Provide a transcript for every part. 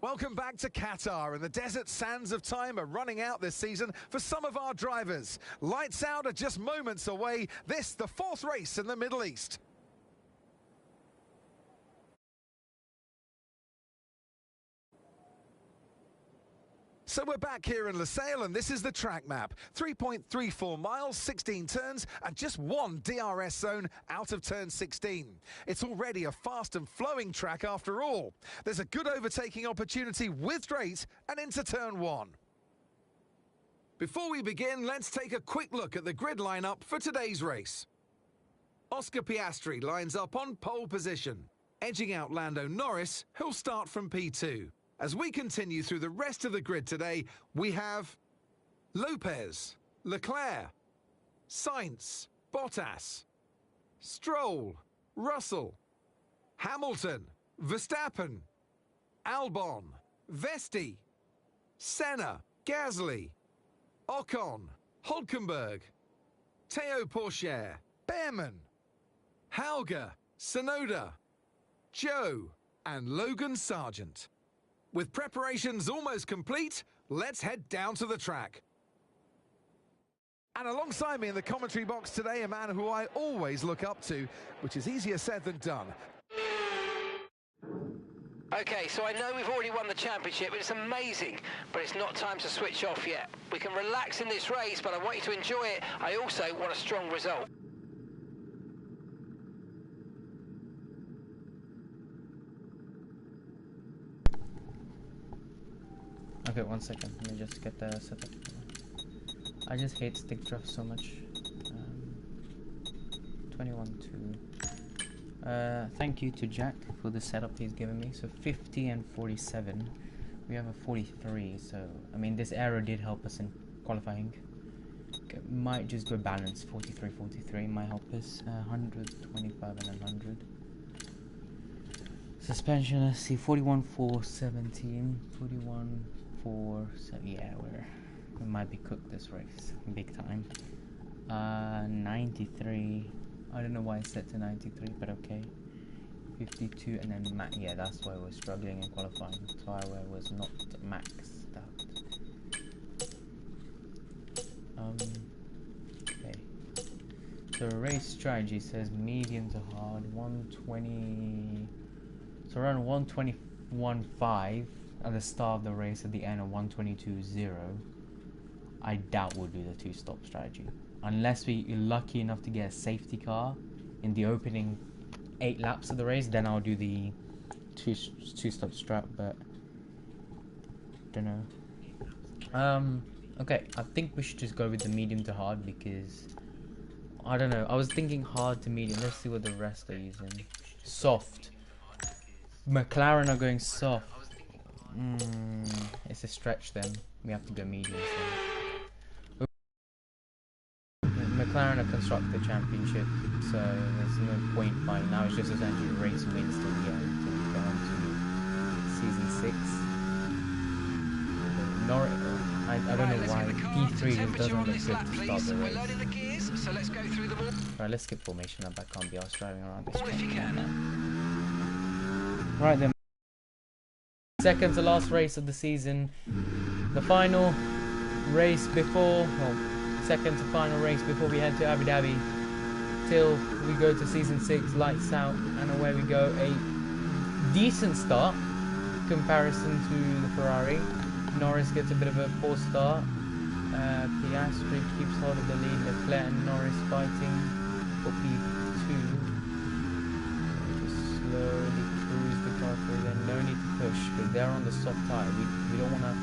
Welcome back to Qatar, and the desert sands of time are running out this season for some of our drivers. Lights out are just moments away. This, the fourth race in the Middle East. So we're back here in Lusail, and this is the track map. 3.34 miles, 16 turns, and just one DRS zone out of turn 16. It's already a fast and flowing track after all. There's a good overtaking opportunity with straight and into turn 1. Before we begin, let's take a quick look at the grid lineup for today's race. Oscar Piastri lines up on pole position, edging out Lando Norris, who'll start from P2. As we continue through the rest of the grid today, we have Lopez, Leclerc, Sainz, Bottas, Stroll, Russell, Hamilton, Verstappen, Albon, Vesti, Senna, Gasly, Ocon, Hülkenberg, Théo Pourchaire, Behrman, Hauger, Tsunoda, Joe, and Logan Sargent. With preparations almost complete, let's head down to the track. And alongside me in the commentary box today, a man who I always look up to, which is easier said than done. Okay, so I know we've already won the championship, it's amazing, but it's not time to switch off yet. We can relax in this race, but I want you to enjoy it. I also want a strong result. Okay, 1 second. Let me just get the setup. I just hate stick drift so much. 21-2. Thank you to Jack for the setup he's given me. So 50 and 47. We have a 43. So I mean, this error did help us in qualifying. Okay, might just go balance 43-43. Might help us. 125 and 100. Suspension. Let's see. 41-4-17. 41. So yeah, we might be cooked this race big time. 93. I don't know why it's set to 93, but okay. 52, and then yeah, that's why we're struggling in qualifying. Tire was not maxed out. Okay. So race strategy says medium to hard, 120. So around 121.5. At the start of the race, at the end of 122.0, I doubt we'll do the two-stop strategy. Unless we're lucky enough to get a safety car in the opening 8 laps of the race, then I'll do the two-stop strat, but don't know. Okay, I think we should just go with the medium to hard because, I don't know, I was thinking hard to medium. Let's see what the rest are using. Soft. McLaren are going soft. It's a stretch then. We have to go medium. So. McLaren are constructor championship, so there's no point buying now. It's just essentially race wins till the end, till we go on to season 6. I don't know why P3 just doesn't look good to start the race. Right, let's skip formation up. I can't be arsed driving around this track. Right then. Second to last race of the season, the final race before, well, second to final race before we head to Abu Dhabi, till we go to season 6, lights out, and away we go. A decent start comparison to the Ferrari. Norris gets a bit of a poor start. Piastri keeps hold of the lead. Leclerc and Norris fighting for P2. Just slowly cruise the car through. Then no need to push because they're on the soft tire. We don't want to.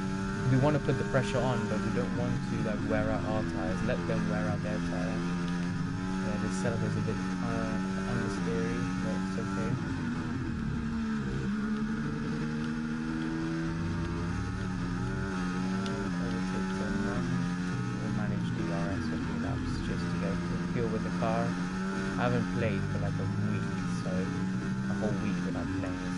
We want to put the pressure on, but we don't want to like wear out our tires. Let them wear out their tire. Yeah, this setup is a bit unscary, but it's okay. Overtake turn 1. We'll manage DRS for 3 laps just to get to feel with the car. I haven't played for like a week, so a whole week without playing this.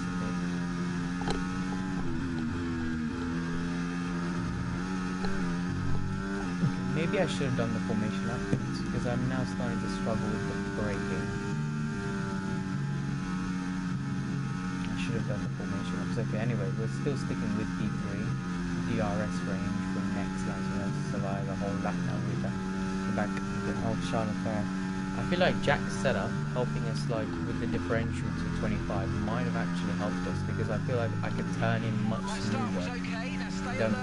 Maybe I should have done the formation afterwards, because I'm now starting to struggle with the braking. I should have done the formation was okay. Anyway, we're still sticking with P3, DRS range for next lap, so let's survive a whole lap now with the back of Charlotte Leclerc. I feel like Jack's setup, helping us like with the differential to 25, might have actually helped us, because I feel like I could turn in much smoother.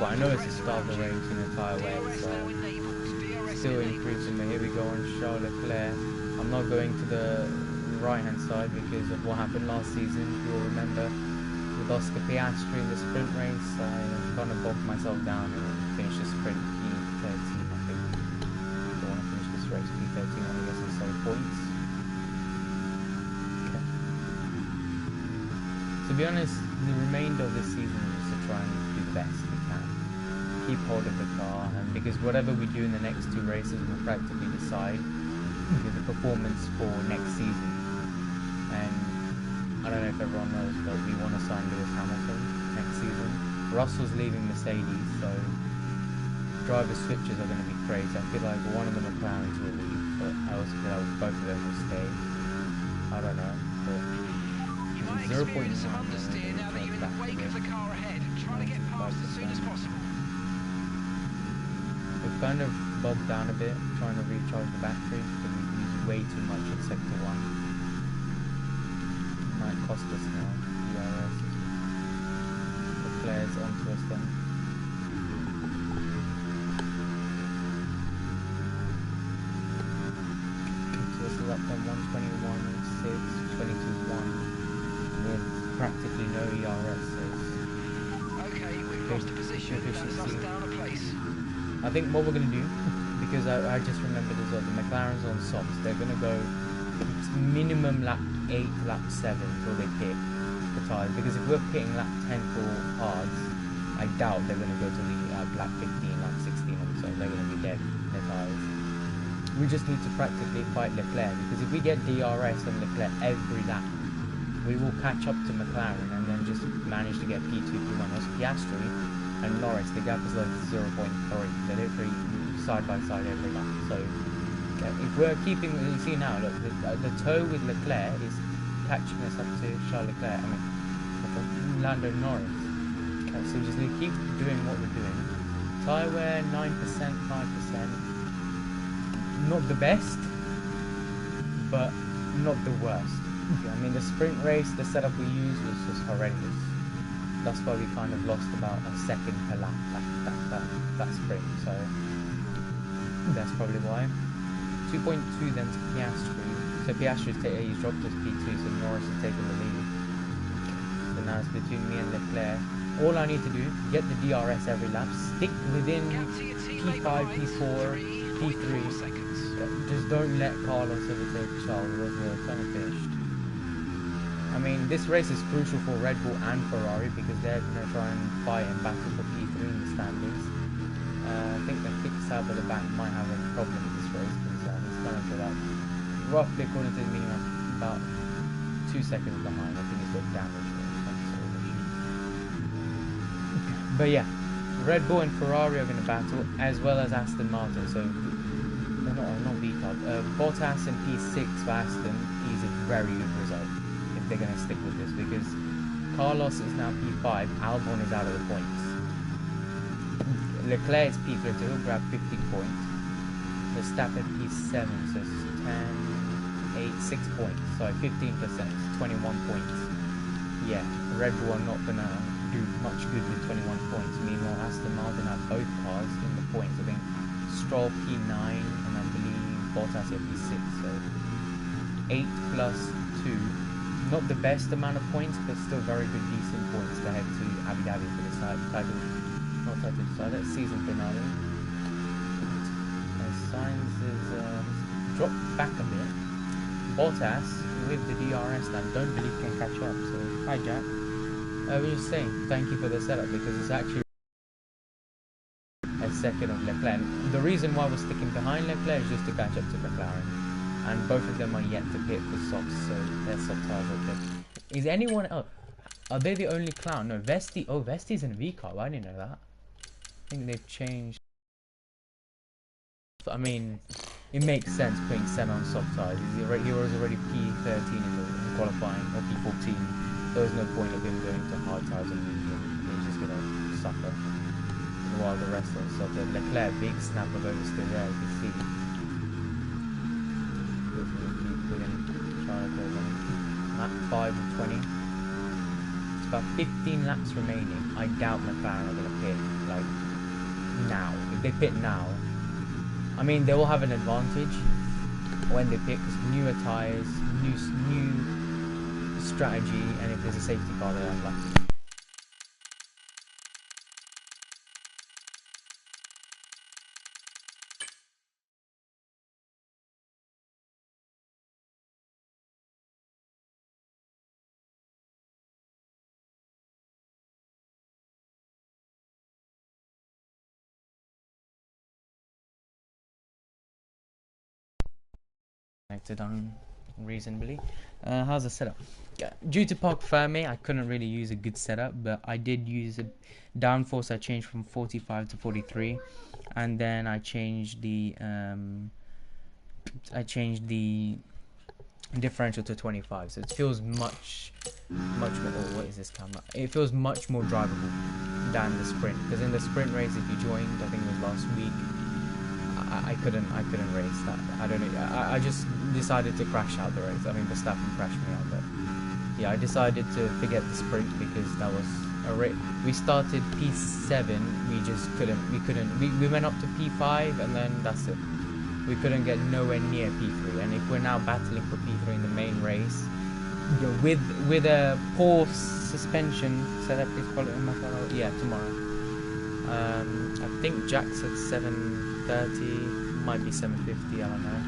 I know it's the start of the race in a tyre wear, so still increasing, but here we go on Charles Leclerc. I'm not going to the right hand side because of what happened last season. You'll remember with Oscar Piastri in the sprint race, I kind of bogged myself down and finished the sprint P13, I think. I don't want to finish this race P13, I guess instead of points. Okay. To be honest, the remainder of this season is to try and do the best we can. Keep hold of the car, and because whatever we do in the next two races will practically decide the performance for next season. And I don't know if everyone knows, but we want to sign Lewis Hamilton next season. Russell's leaving Mercedes, so driver switches are going to be crazy. I feel like one of the McLarens will leave, but I also feel like both of them will stay. I don't know, but you might experience some understeer now that you're in the wake of the car ahead. Try to get past as soon as possible. We've kind of bogged down a bit trying to recharge the battery because we've used way too much in sector 1. Might cost us now, DRS. The flares onto us then. So this is up to 121.6, 22.1 with practically no ERS. So okay, we've lost a position, that's us down a place. I think what we're going to do, because I just remembered as well, the McLaren's on softs, they're going to go minimum lap 8, lap 7 until they pit the tyres, because if we're pitting lap 10 for hards, I doubt they're going to go to the lap 15, lap 16 or so, they're going to be dead in their tyres. We just need to practically fight Leclerc, because if we get DRS on Leclerc every lap, we will catch up to McLaren and then just manage to get P2, P1. Also Piastri and Norris, the gap is like 0.3, they're literally side by side every lap, so if we're keeping, you see now, look, the tow with Leclerc is catching us up to Charles Leclerc, Lando Norris. Okay, so we just need to keep doing what we're doing. Tyre wear 9%, 5%. Not the best, but not the worst. I mean, the sprint race, the setup we used was just horrendous. That's why we kind of lost about a second per lap that sprint, so that's probably why. 2.2 then to Piastri. So Piastri's he's dropped us P2, so Norris has taken the lead. So now it's between me and Leclerc. All I need to do, get the DRS every lap, stick within P5, P4, P3. Just don't let Carlos overtake Charles, or we're kind of finished. I mean, this race is crucial for Red Bull and Ferrari because they're going to try and fight and battle for P3 in the standings. I think the kickstart at the back might have a problem with this race because it's kind of about, roughly according to the meeting, about 2 seconds behind. I think it's got damage or something. But yeah, Red Bull and Ferrari are going to battle, as well as Aston Martin. So, not V-Club. Bottas and P6 for Aston is a very good result if they're going to stick with this, because Carlos is now P5, Albon is out of the points. Leclerc is P3, so he'll grab 15 points. Verstappen P7, so 10, 8, 6 points. So 15%, 21 points. Yeah, Red Bull are not going to do much good with 21 points. Meanwhile, Aston Martin have both cars in the points. I think Stroll P9 and I believe Bottas at P6. So 8 plus 2. Not the best amount of points, but still very good, decent points to head to Abu Dhabi for the title. Not title, so that's season finale. Sainz is dropped back a bit. Bottas with the DRS now, don't believe can catch up. So hi Jack. I was just saying thank you for the setup because it's actually a second of Leclerc. The reason why we're sticking behind Leclerc is just to catch up to McLaren, and both of them are yet to pit for softs, so their soft tires are okay. Is anyone else? Are they the only clown? No, Vesti. Oh, Vesti's in a V car. I didn't know that. I think they've changed. I mean, it makes sense putting Senna on soft tires. He was already P13 in qualifying, or P14 there was no point of him going to hard tyres and medium. He's just going to suffer. While the rest of so the Leclerc big snap of oversteer there, you can see. Lap 5 of 20. It's about 15 laps remaining. I doubt McLaren are going to pit like now. If they pit now, I mean they will have an advantage when they pit because newer tyres, new strategy, and if there's a safety car, they're unlucky. Connected on reasonably. How's the setup? Yeah, due to park firmly, I couldn't really use a good setup, but I did use a downforce. I changed from 45 to 43, and then I changed the differential to 25. So it feels much more. Oh, what is this camera? It feels much more drivable than the sprint. Because in the sprint race, if you joined, I think it was last week. I couldn't race that. I don't know. I just decided to crash out the race. I mean, Verstappen crashed me out, but yeah, I decided to forget the sprint because that was a race. We started P7. We just couldn't. We went up to P5, and then that's it. We couldn't get nowhere near P3. And if we're now battling for P3 in the main race, you know, with a poor suspension setup, please call it in my channel. Yeah, tomorrow. I think Jack said 7:30, might be 7:50, I don't know.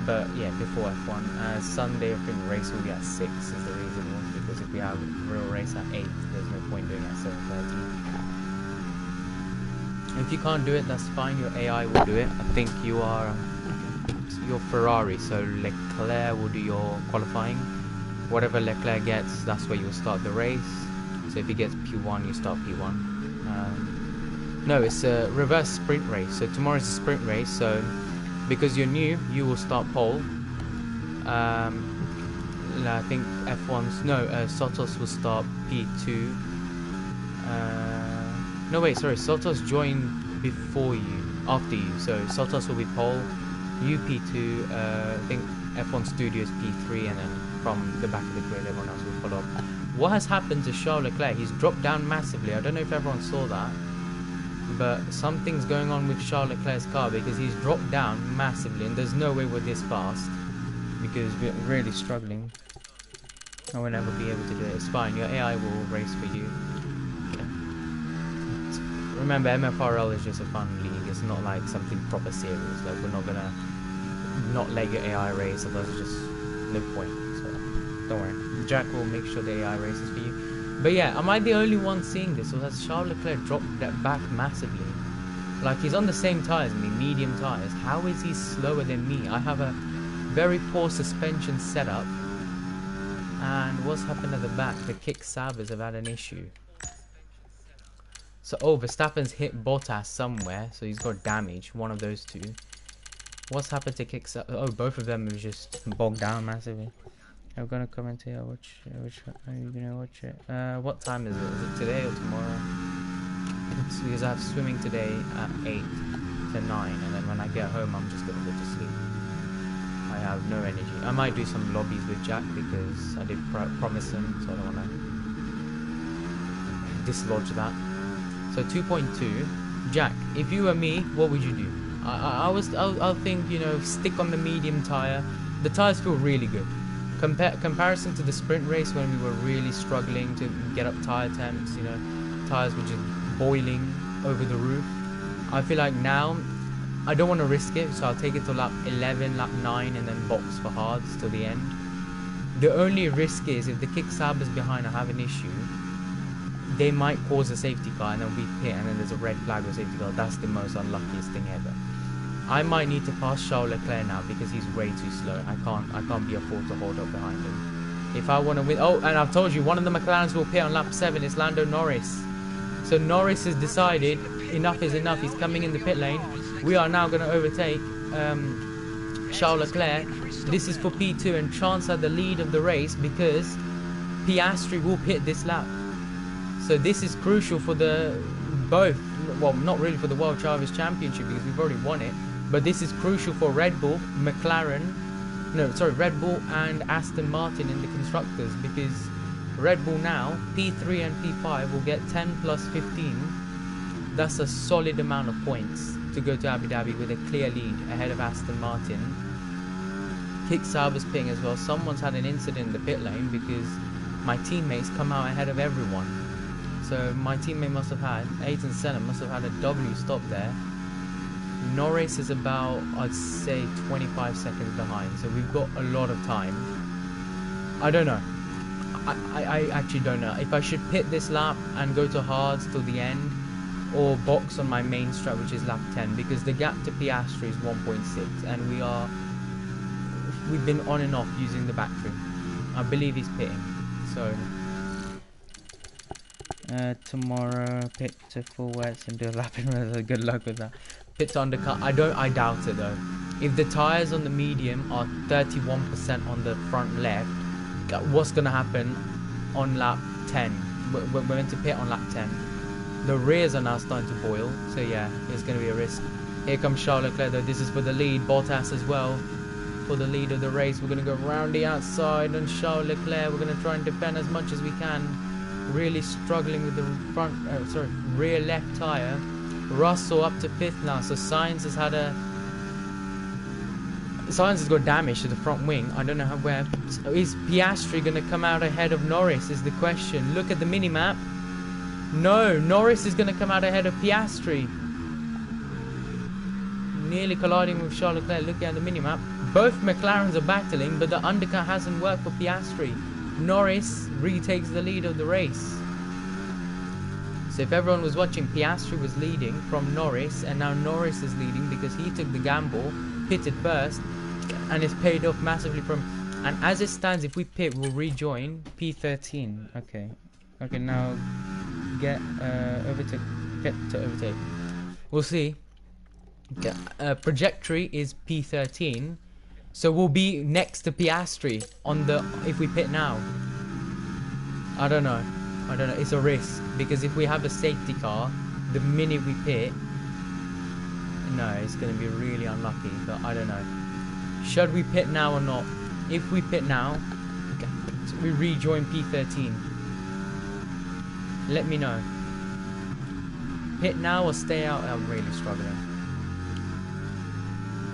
But yeah, before F1. Sunday, I think race will be at 6 is the reason, because if we have a real race at 8, there's no point doing it at 7:30. If you can't do it, that's fine. Your AI will do it. I think you are your Ferrari, so Leclerc will do your qualifying. Whatever Leclerc gets, that's where you'll start the race. So if he gets P1, you start P1. No, it's a reverse sprint race. So tomorrow's a sprint race. So because you're new, you will start pole. I think Sotos will start P2. No, wait, sorry. Sotos joined before you, after you. So Sotos will be pole. You P2. I think F1 Studios P3, and then from the back of the grid, everyone else will follow up. What has happened to Charles Leclerc? He's dropped down massively. I don't know if everyone saw that, but something's going on with Charles Leclerc's car because he's dropped down massively, and there's no way we're this fast because we're really struggling. I will never be able to do it. It's fine. Your AI will race for you. Okay. Remember, MFRL is just a fun league. It's not like something proper serious. Like, we're not gonna not let your AI race, otherwise there's just no point. So don't worry. Jack will make sure the AI races for you. But yeah, am I the only one seeing this, or has Charles Leclerc dropped that back massively? Like, he's on the same tyres as me, medium tyres. How is he slower than me? I have a very poor suspension setup. And what's happened at the back? The kick sabers have had an issue. So, oh, Verstappen's hit Bottas somewhere, so he's got damage. One of those two. What's happened to kick sabers? Oh, both of them have just bogged down massively. I'm gonna comment here. Which are you gonna watch it? What time is it? Is it today or tomorrow? It's because I have swimming today at 8 to 9, and then when I get home, I'm just gonna go to sleep. I have no energy. I might do some lobbies with Jack because I did promise him, so I don't wanna dislodge that. So 2.2, Jack. If you were me, what would you do? I'll think, you know, stick on the medium tire. The tires feel really good. Comparison to the sprint race when we were really struggling to get up tire temps, you know, tires were just boiling over the roof. I feel like now I don't want to risk it, so I'll take it to lap 11, lap 9, and then box for hards till the end. The only risk is if the kick sabers behind have an issue, they might cause a safety car and then we pit and then there's a red flag or safety car. That's the most unluckiest thing ever. I might need to pass Charles Leclerc now because he's way too slow. I can't be afford to hold up behind him. If I want to win, oh, and I've told you one of the McLarens will pit on lap 7. It's Lando Norris. So Norris has decided enough is enough. He's coming in the pit lane. We are now going to overtake Charles Leclerc. This is for P2, and Chance had the lead of the race because Piastri will pit this lap. So this is crucial for the both. Well, not really for the World Drivers' Championship because we've already won it. But this is crucial for Red Bull, Red Bull and Aston Martin in the constructors, because Red Bull now, P3 and P5 will get 10 plus 15. That's a solid amount of points to go to Abu Dhabi with a clear lead ahead of Aston Martin. Kick Sauber's pitting as well. Someone's had an incident in the pit lane because my teammates come out ahead of everyone. So my teammate must have had, Ayrton Senna must have had a W stop there. Norris is about, I'd say, 25 seconds behind. So we've got a lot of time. I don't know. I actually don't know if I should pit this lap and go to hards till the end, or box on my main strat, which is lap 10, because the gap to Piastri is 1.6 and we've been on and off using the battery. I believe he's pitting. So tomorrow pit to full wets and do a lap in weather. Good luck with that. Pit to undercut. I doubt it though. If the tires on the medium are 31% on the front left, what's gonna happen on lap 10? We're meant to pit on lap 10. The rears are now starting to boil, so yeah, it's gonna be a risk. Here comes Charles Leclerc though. This is for the lead. Bottas as well for the lead of the race. We're gonna go round the outside on Charles Leclerc. We're gonna try and defend as much as we can. Really struggling with the rear left tire. Russell up to 5th now, so Sainz has got damage to the front wing. I don't know where. Is Piastri going to come out ahead of Norris is the question. Look at the minimap. No, Norris is going to come out ahead of Piastri. Nearly colliding with Charles Leclerc. Looking at the minimap. Both McLarens are battling, but the undercut hasn't worked for Piastri. Norris retakes the lead of the race. So if everyone was watching, Piastri was leading from Norris, and now Norris is leading because he took the gamble, pitted first, and it's paid off massively from. And as it stands, if we pit, we'll rejoin P13. Okay, now get overtake. We'll see. Trajectory is P13, so we'll be next to Piastri on the if we pit now. I don't know. It's a risk because if we have a safety car, the minute we pit, no, it's going to be really unlucky. But I don't know. Should we pit now or not? If we pit now, so we rejoin P13. Let me know. Pit now or stay out? I'm really struggling.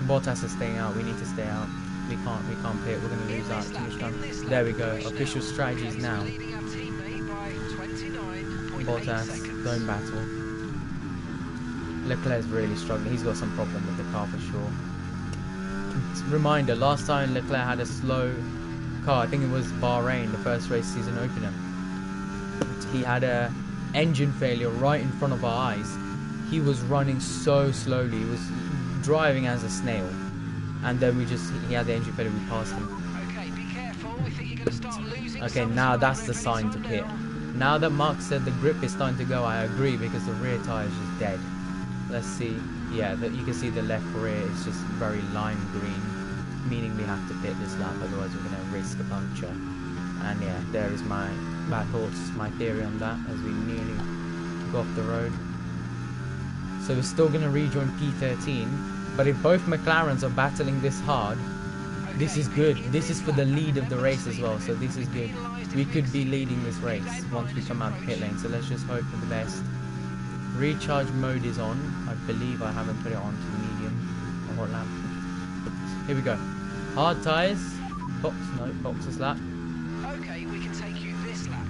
Bottas is staying out. We need to stay out. We can't pit. We're going to lose out too much time. There we go. Official strategies now. Bottas, don't battle. Leclerc's really struggling. He's got some problem with the car for sure. Reminder, last time Leclerc had a slow car, I think it was Bahrain, the first race season opener. He had a engine failure right in front of our eyes. He was running so slowly. He was driving as a snail. And then he had the engine failure, we passed him. Okay, be careful. We think you're going to start losing. Okay, now that's the sign to pit. Now that Mark said the grip is starting to go, I agree because the rear tire is just dead. Let's see. Yeah, you can see the left rear is just very lime green, meaning we have to pit this lap, otherwise we're going to risk a puncture. And yeah, there is my thoughts, my theory on that as we nearly go off the road. So we're still going to rejoin P13, but if both McLarens are battling this hard, this is good. This is for the lead of the race as well, so this is good. We could be leading this race once we come out the pit lane, so let's just hope for the best. Recharge mode is on. I believe I haven't put it on to medium or hot lap. Here we go. Hard tyres. Boxes lap. Okay, we can take you this lap.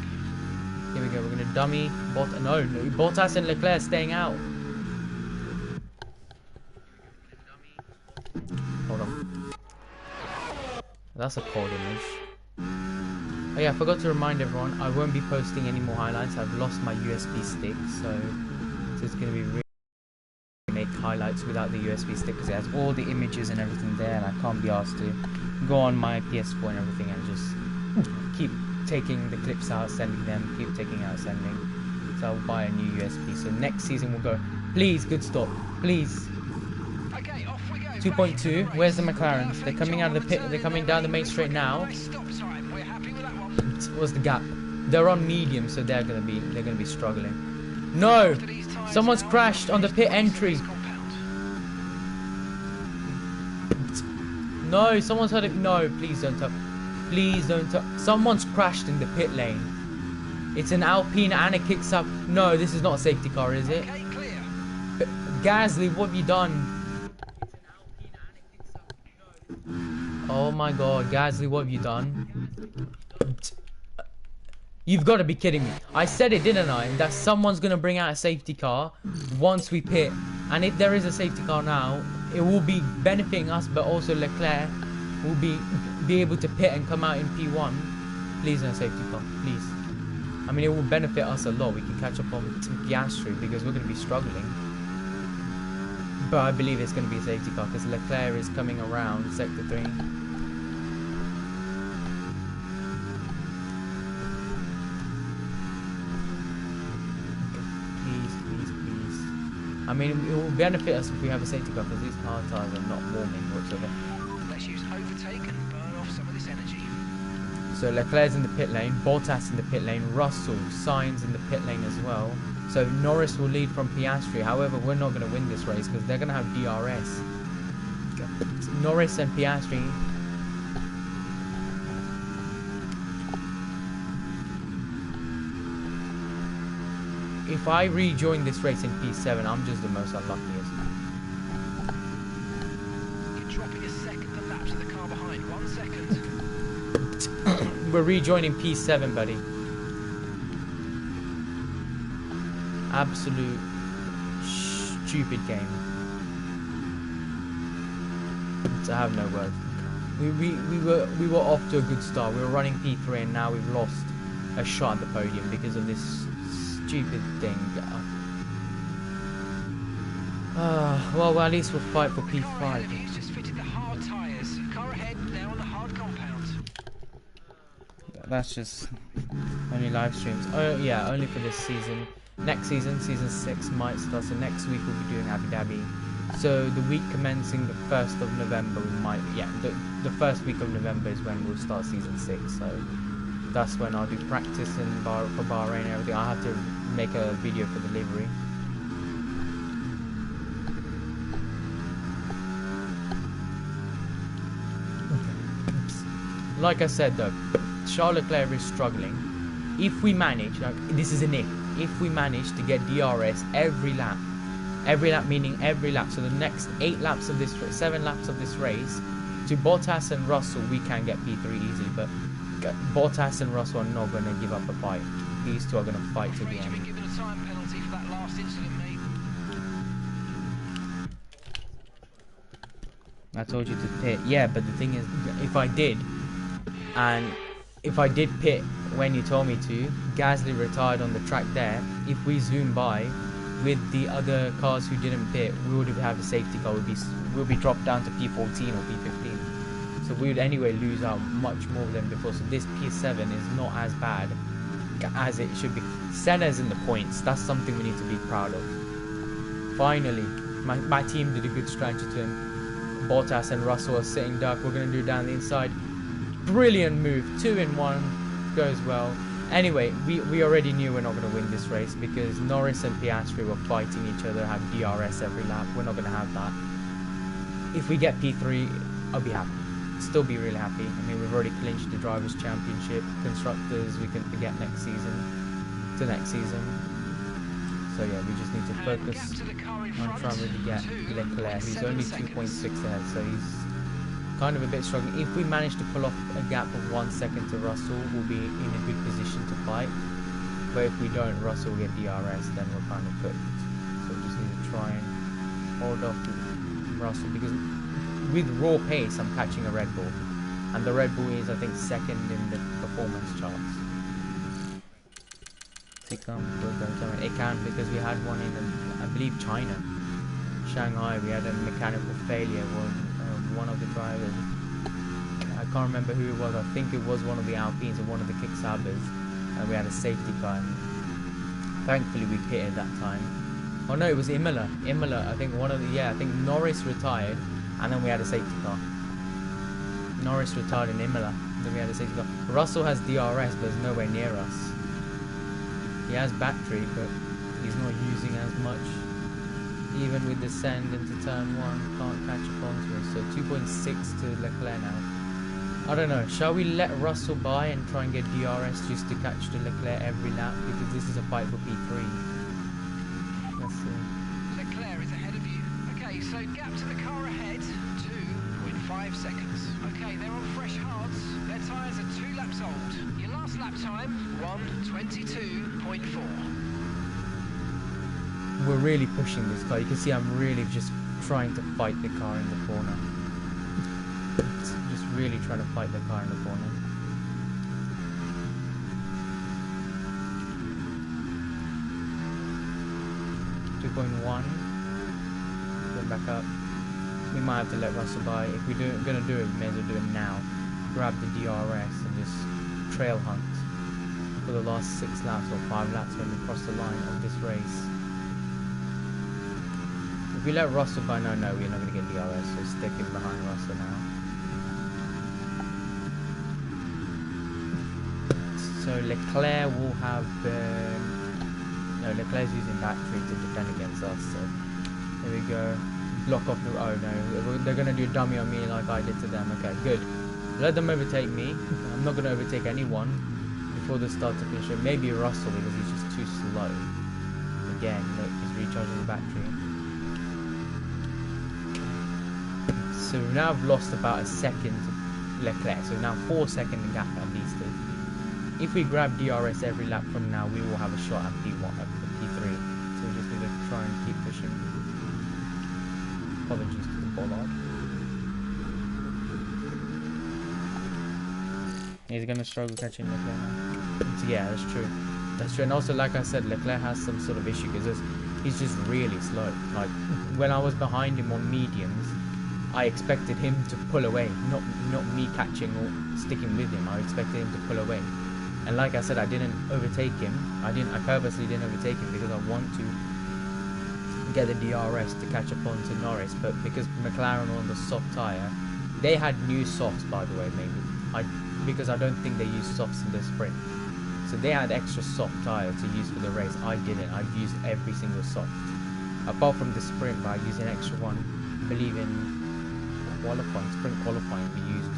Here we go. We're going to dummy. Bottas and Leclerc staying out. Hold on. That's a cold image. Oh yeah, I forgot to remind everyone, I won't be posting any more highlights. I've lost my USB stick, so it's going to be really make highlights without the USB stick because it has all the images and everything there, and I can't be asked to go on my PS4 and everything and just keep taking the clips out, sending them, keep taking out, sending. So I'll buy a new USB. So next season we'll go. Please, good stop. Please. Okay, off we go. 2.2. Where's the McLarens? They're coming out of the pit. They're coming down the main straight now. what's the gap? They're on medium, so they're gonna be struggling. No, someone's crashed on the pit entry. No, someone's heard it. No, please don't tell. Please don't tell. Someone's crashed in the pit lane. It's an Alpine and it kicks up. No, this is not a safety car, is it? Gasly, what have you done? Oh my god, Gasly, what have you done? You've got to be kidding me. I said it, didn't I? That someone's going to bring out a safety car once we pit. And if there is a safety car now, it will be benefiting us, but also Leclerc will be able to pit and come out in P1. Please, no safety car, please. I mean, it will benefit us a lot. We can catch up on Piastri because we're going to be struggling. But I believe it's going to be a safety car because Leclerc is coming around Sector 3. I mean, it will benefit us if we have a safety car because these hard tyres are not warming whatsoever. Let's use overtake and burn off some of this energy. So Leclerc's in the pit lane, Bottas in the pit lane, Russell, Sainz in the pit lane as well. So Norris will lead from Piastri. However, we're not going to win this race because they're going to have DRS. Norris and Piastri. If I rejoin this race in P7, I'm just the most unluckiest. You're dropping a second to lapse of the car behind. 1 second. We're rejoining P7, buddy. Absolute stupid game. I have no words. We were off to a good start. We were running P3 and now we've lost a shot at the podium because of this stupid thing. Well, at least we'll fight for P5. He's just fitted the hard tyres. Car ahead now on the hard compound. That's just only live streams. Oh yeah, only for this season. Next season, season 6 might start. So next week we'll be doing Abu Dhabi. So the week commencing the 1st of November, we might, the first week of November is when we'll start season 6. So that's when I'll do practice for Bahrain and everything. I'll have to make a video for the livery. Like I said though, Charles Leclerc is struggling. If we manage, like, this is an if we manage to get DRS every lap meaning every lap, so the next 8 laps of this, 7 laps of this race, to Bottas and Russell, we can get P3 easily, but Bottas and Russell are not going to give up a fight. These two are going to fight to the end. Been given a time penalty for that last incident, mate. I told you to pit. Yeah, but the thing is, if I did pit when you told me to, Gasly retired on the track there. If we zoom by with the other cars who didn't pit, we would have a safety car. We'll be dropped down to P14 or P15. So we would anyway lose out much more than before. So this P7 is not as bad as it should be. Senna's in the points. That's something we need to be proud of. Finally, my team did a good strategy to him. Bottas and Russell are sitting duck. We're going to do down the inside. Brilliant move. 2 in 1. Goes well. Anyway, we already knew we're not going to win this race because Norris and Piastri were fighting each other, have DRS every lap. We're not going to have that. If we get P3, I'll be happy. Still be really happy. I mean, we've already clinched the Drivers' Championship. Constructors, we can forget next season. To next season. So yeah, we just need to focus on trying to really get Leclerc, who's only 2.6 ahead, so he's kind of a bit struggling. If we manage to pull off a gap of 1 second to Russell, we'll be in a good position to fight. But if we don't, Russell will get DRS, then we're kind of cooked. So we just need to try and hold off Russell, because with raw pace, I'm catching a Red Bull. And the Red Bull is, I think, second in the performance charts. It can, because we had one in, I believe, China. Shanghai, we had a mechanical failure. One of the drivers, I can't remember who it was, I think it was one of the Alpines or one of the Kick-Sabers, and we had a safety car. Thankfully we pitted that time. Oh no, it was Imola, I think I think Norris retired and then we had a safety car. Norris retired in Imola. Then we had a safety car. Russell has DRS, but is nowhere near us. He has battery, but he's not using as much. Even with the send into turn 1, can't catch up onto us. So 2.6 to Leclerc now. I don't know. Shall we let Russell by and try and get DRS just to catch the Leclerc every lap? Because this is a fight for P3. Let's see. Leclerc is ahead of you. Okay, so gap to the car ahead, 2.5 seconds. Okay, they're on fresh hards. Their tyres are 2 laps old. Your last lap time, 1:22.4. We're really pushing this car. You can see I'm really just trying to fight the car in the corner. Just really trying to fight the car in the corner. .1. Go back up. We might have to let Russell by. If we're gonna do it, we may as well do it now. Grab the DRS and just trail hunt for the last 6 laps or 5 laps when we cross the line of this race. If we let Russell by, no, we're not gonna get DRS, so stick him behind Russell now. So Leclerc will have no, Leclerc's using battery to defend against us, so there we go. Block off the, oh no, they're gonna do a dummy on me like I did to them. Okay, good. Let them overtake me. I'm not gonna overtake anyone before the start to finish. Maybe Russell because he's just too slow. Again, look, he's recharging the battery. So we've now lost about a second to Leclerc, so now 4-second gap at least. If we grab DRS every lap from now, we will have a shot at P1, at P3. So we just need to try and keep pushing. Apologies to the bollard. He's gonna struggle catching Leclerc now. Yeah, that's true. That's true. And also, like I said, Leclerc has some sort of issue because he's just really slow. Like when I was behind him on mediums, I expected him to pull away, not me catching or sticking with him. I expected him to pull away. And like I said, I didn't overtake him. I purposely didn't overtake him because I want to get the DRS to catch up on to Norris. But because McLaren were on the soft tyre, they had new softs, by the way, maybe. Because I don't think they used softs in the sprint. So they had extra soft tyre to use for the race. I didn't. I used every single soft. Apart from the sprint, but I used an extra one. I believe in qualifying, sprint qualifying we used.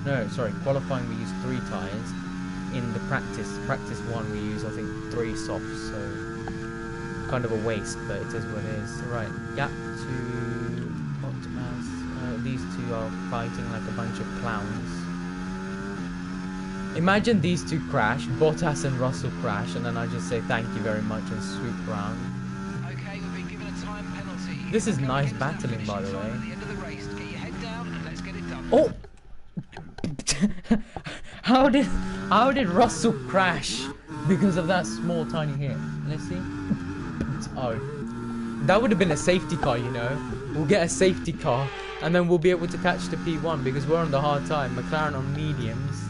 No, sorry, qualifying we used 3 tyres. In the practice 1 we use I think 3 softs, so kind of a waste, but it is what it is. Right, gap to Optimus. These two are fighting like a bunch of clowns. Imagine these two crash, Bottas and Russell crash, and then I just say thank you very much and swoop round. Okay, we've been given a time penalty. This is nice battling, by the way. At the end of the race, get your head down and let's get it done. Oh! How did Russell crash because of that small tiny hit? Let's see. Oh, that would have been a safety car, you know. We'll get a safety car and then we'll be able to catch the P1 because we're on the hard time. McLaren on mediums.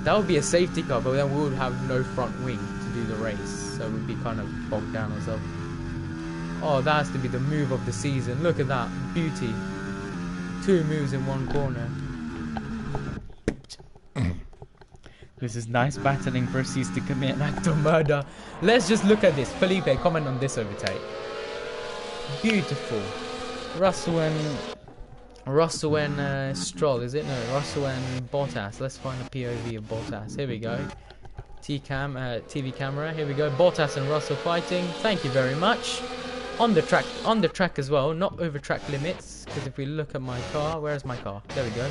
That would be a safety car, but then we would have no front wing to do the race, so we'd be kind of bogged down ourselves. Oh, that has to be the move of the season. Look at that beauty. 2 moves in 1 corner. This is nice battling proceeds to commit an act of murder. Let's just look at this. Felipe, comment on this overtake. Beautiful. Russell and Stroll, is it? No, Russell and Bottas. Let's find a POV of Bottas. Here we go. TV camera. Here we go. Bottas and Russell fighting. Thank you very much. On the track as well, not over track limits. Because if we look at my car, where's my car? There we go.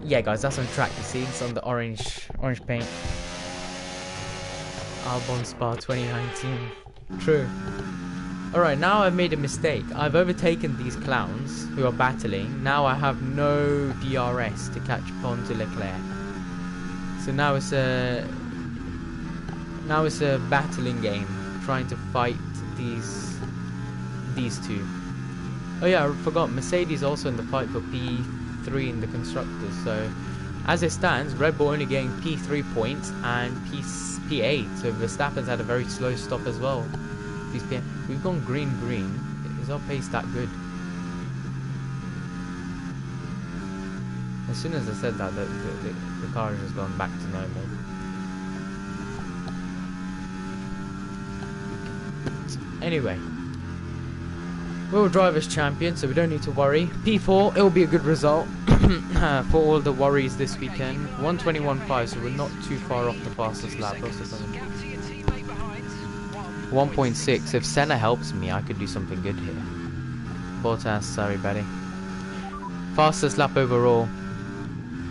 Yeah, guys, that's on track. You see, it's on the orange paint. Albon Spa 2019. True. Alright, now I've made a mistake. I've overtaken these clowns who are battling. Now I have no DRS to catch up on to Leclerc. So now it's a battling game, trying to fight these two. Oh yeah, I forgot. Mercedes also in the fight for P3 in the constructors. So as it stands, Red Bull only getting P3 points and P8. So Verstappen's had a very slow stop as well. We've gone green. Is our pace that good? As soon as I said that, the car has just gone back to normal. Anyway, we'll drive as champion, so we don't need to worry. P4, it will be a good result for all the worries this weekend. 121.5, so we're not too far off the fastest lap. 1.6. If Senna helps me, I could do something good here. Bottas, sorry, buddy. Fastest lap overall.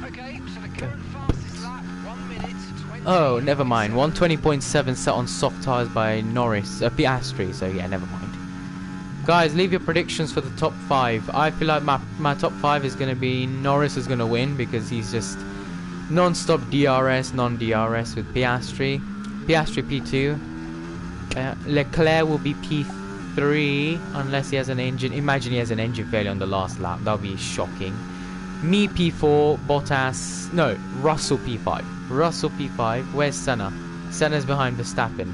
Okay, so the current fastest lap, 1 minute 20. Oh, never mind. 120.7 set on soft tires by Norris, Piastri. So yeah, never mind. Guys, leave your predictions for the top 5. I feel like my top 5 is going to be Norris is going to win because he's just non-stop DRS, non-DRS with Piastri. Piastri P2. Leclerc will be P3 unless he has an engine. Imagine he has an engine failure on the last lap. That would be shocking. Me P4, Bottas. No, Russell P5. Russell P5. Where's Senna? Senna's behind Verstappen.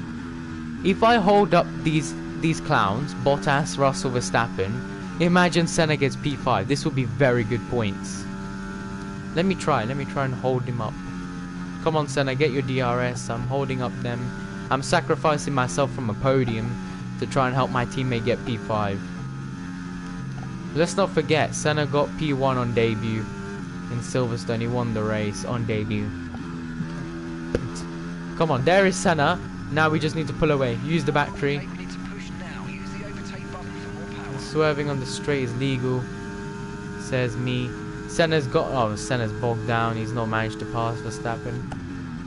If I hold up these clowns, Bottas, Russell, Verstappen, imagine Senna gets P5. This would be very good points. Let me try and hold him up. Come on, Senna, get your DRS. I'm holding up them. I'm sacrificing myself from a podium to try and help my teammate get P5. Let's not forget, Senna got P1 on debut in Silverstone. He won the race on debut. Come on, there is Senna. Now we just need to pull away. Use the battery. Swerving on the straight is legal, says me. Senna's bogged down. He's not managed to pass Verstappen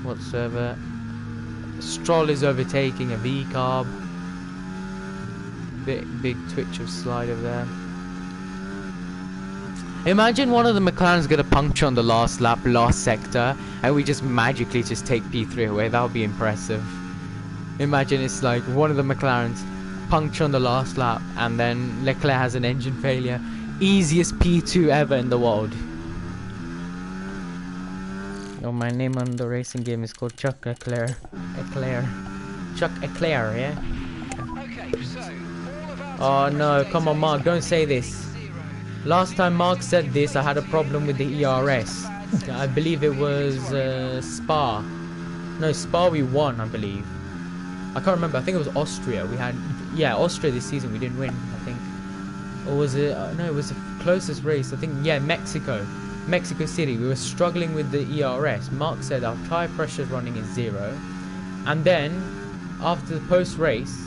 whatsoever. Stroll is overtaking a V-carb. Big twitch of slide over there. Imagine one of the McLaren's gonna puncture on the last lap, last sector, and we just magically just take P3 away. That would be impressive. Imagine it's like one of the McLaren's puncture on the last lap, and then Leclerc has an engine failure. Easiest P2 ever in the world. Oh, my name on the racing game is called Chuck Leclerc. Chuck Leclerc, yeah? Okay, so all of our Oh no, come on Mark, don't say this. Last time Mark said this, I had a problem with the ERS. I believe it was Spa. No, Spa we won, I believe. I can't remember, I think it was Austria. We had, yeah, Austria this season we didn't win, I think. Or was it, no, it was the closest race, I think, yeah, Mexico City. We were struggling with the ERS. Mark said our tire pressure running is 0. And then, after the post-race,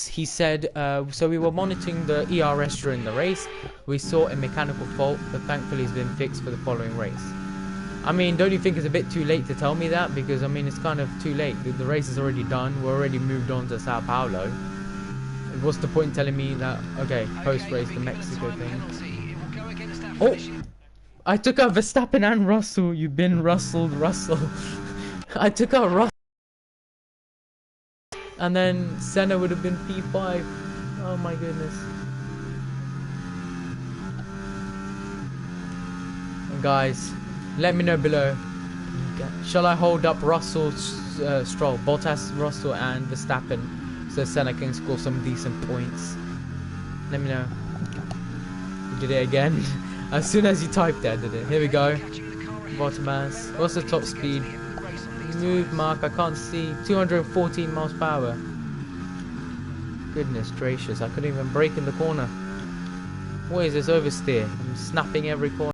he said, so we were monitoring the ERS during the race. We saw a mechanical fault, but thankfully it's been fixed for the following race. I mean, don't you think it's a bit too late to tell me that? Because, I mean, it's kind of too late. The race is already done. We're already moved on to Sao Paulo. What's the point in telling me that, okay, post-race, the Mexico thing. Oh! I took out Verstappen and Russell. You've been Russell. I took out Russell. And then Senna would have been P5. Oh my goodness. Guys, let me know below. Shall I hold up Russell, Stroll, Bottas, Russell and Verstappen so Senna can score some decent points? Let me know. You did it again. As soon as you typed that, did it. Here we go. Bottas. What's the top speed? Move, Mark. I can't see. 214 miles per hour. Goodness gracious. I couldn't even brake in the corner. What is this oversteer? I'm snapping every corner.